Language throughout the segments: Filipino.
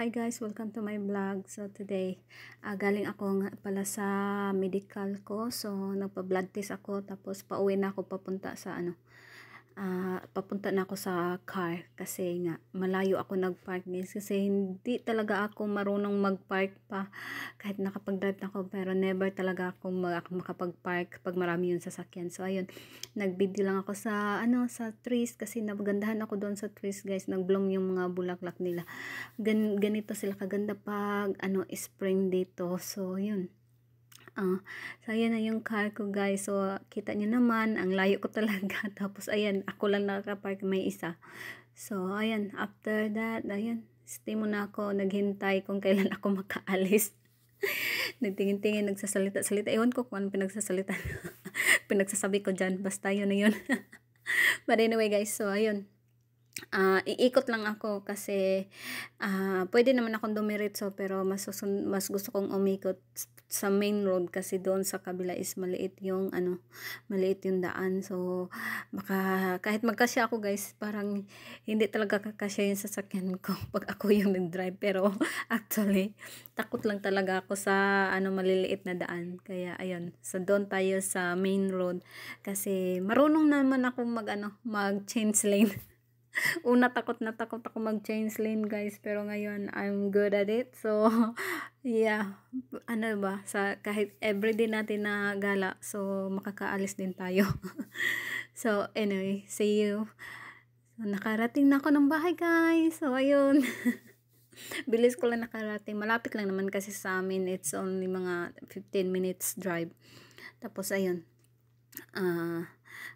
Hi guys, welcome to my vlog. So today, galing ako nga pala sa medical ko. So nagpa-blood test ako, tapos pauwi na ako papunta sa papunta na ako sa car kasi nga malayo ako nag-park guys, kasi hindi talaga ako marunong mag-park pa kahit nakapag-drive na ako, pero never talaga ako makapag-park pag marami yung sasakyan. So ayun, nag-video lang ako sa sa trees kasi napagandahan ako doon sa trees guys. Nag-bloom yung mga bulaklak nila. Ganito sila kaganda pag spring dito. So yun. So ayan na yung car ko guys. So kita nyo naman, ang layo ko talaga. Tapos ayan, ako lang nakaka-park, may isa. So ayan, after that, ayan, stay muna ako, naghintay kung kailan ako makaalis. Nagtingin-tingin, nagsasalita-salita. Ewan ko kung ano pinagsasalita. Pinagsasabi ko dyan, basta yun na yun. But anyway guys, so ayun. Iikot lang ako kasi pwede naman akong dumiretso, pero mas gusto kong umikot sa main road kasi doon sa kabila is maliit yung maliit yung daan. So baka kahit magkasya ako guys, parang hindi talaga kakasya yung sasakyan ko pag ako yung nag-drive. Pero actually takot lang talaga ako sa maliliit na daan. Kaya ayun, so doon tayo sa main road kasi marunong naman ako mag-change lane. Una takot ako mag-change lane guys, pero ngayon I'm good at it. So yeah, kahit everyday natin na gala, so makakaalis din tayo. So anyway, see you. So nakarating na ako ng bahay guys. So ayun. Bilis ko lang nakarating. Malapit lang naman kasi sa amin. It's only mga 15 minutes drive. Tapos ayun,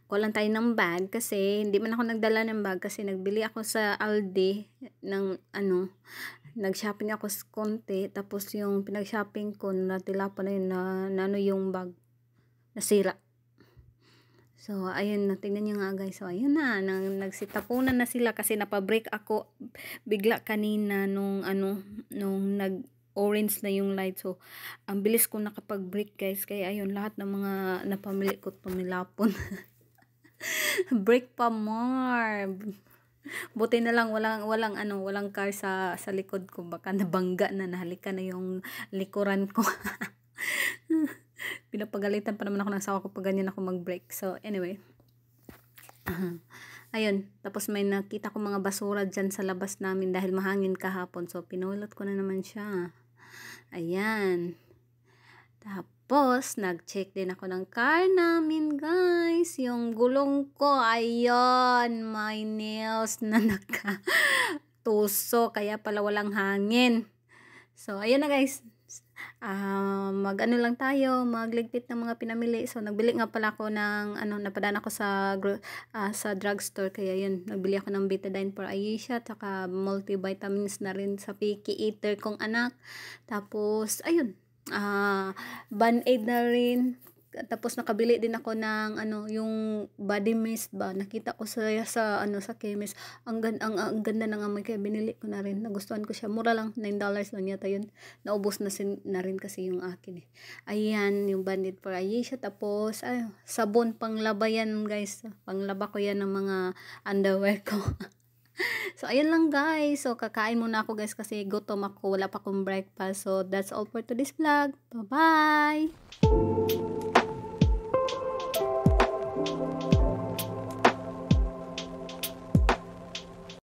kulang tayo ng bag kasi hindi man ako nagdala ng bag kasi nagbili ako sa Aldi ng nag-shopping ako sa konti, tapos yung pinag-shopping ko natila pa na yun na yung bag nasira. So ayun, tingnan nyo nga guys. So ayun na, nagsitapunan na sila kasi napabreak ako bigla kanina nung orange na yung light. So ang bilis ko nakapag-brake guys, kaya ayun, lahat ng mga napamili ko tumilapon. Brake pa more. Buti na lang walang car sa likod ko, baka nabangga na, nahalika na yung likuran ko. Pinapagalitan pa naman ako ng asawa ko pag ganyan ako mag-brake. So anyway, ayun, tapos may nakita ko mga basura dyan sa labas namin dahil mahangin kahapon. So pinulot ko na naman siya. Ayan. Tapos nag-check din ako ng car namin guys. Yung gulong ko, ayun, may nails na nakatuso, kaya pala walang hangin. So ayun na guys, lang tayo, magligpit ng mga pinamili. So nagbili nga pala ako ng napadaan ako sa drugstore, kaya yun, nagbili ako ng Betadine for Ayesha, taka multivitamins na rin sa picky eater kong anak. Tapos ayun, Band-Aid na rin. Tapos nakabili din ako ng yung body mist ba, nakita ko sa chemist. Ang ganda ng amoy, kaya binili ko na rin. Nagustuhan ko siya, mura lang, $9 lang yata yun. Naubos na rin kasi yung akin Ayan, yung Band-Aid for Ayesha. Tapos sabon panglaba yan guys, panglaba ko yan ng mga underwear ko. So ayun lang guys, so kakain muna ako guys kasi gutom ako, wala pa akong breakfast. So that's all for today's vlog. Bye bye.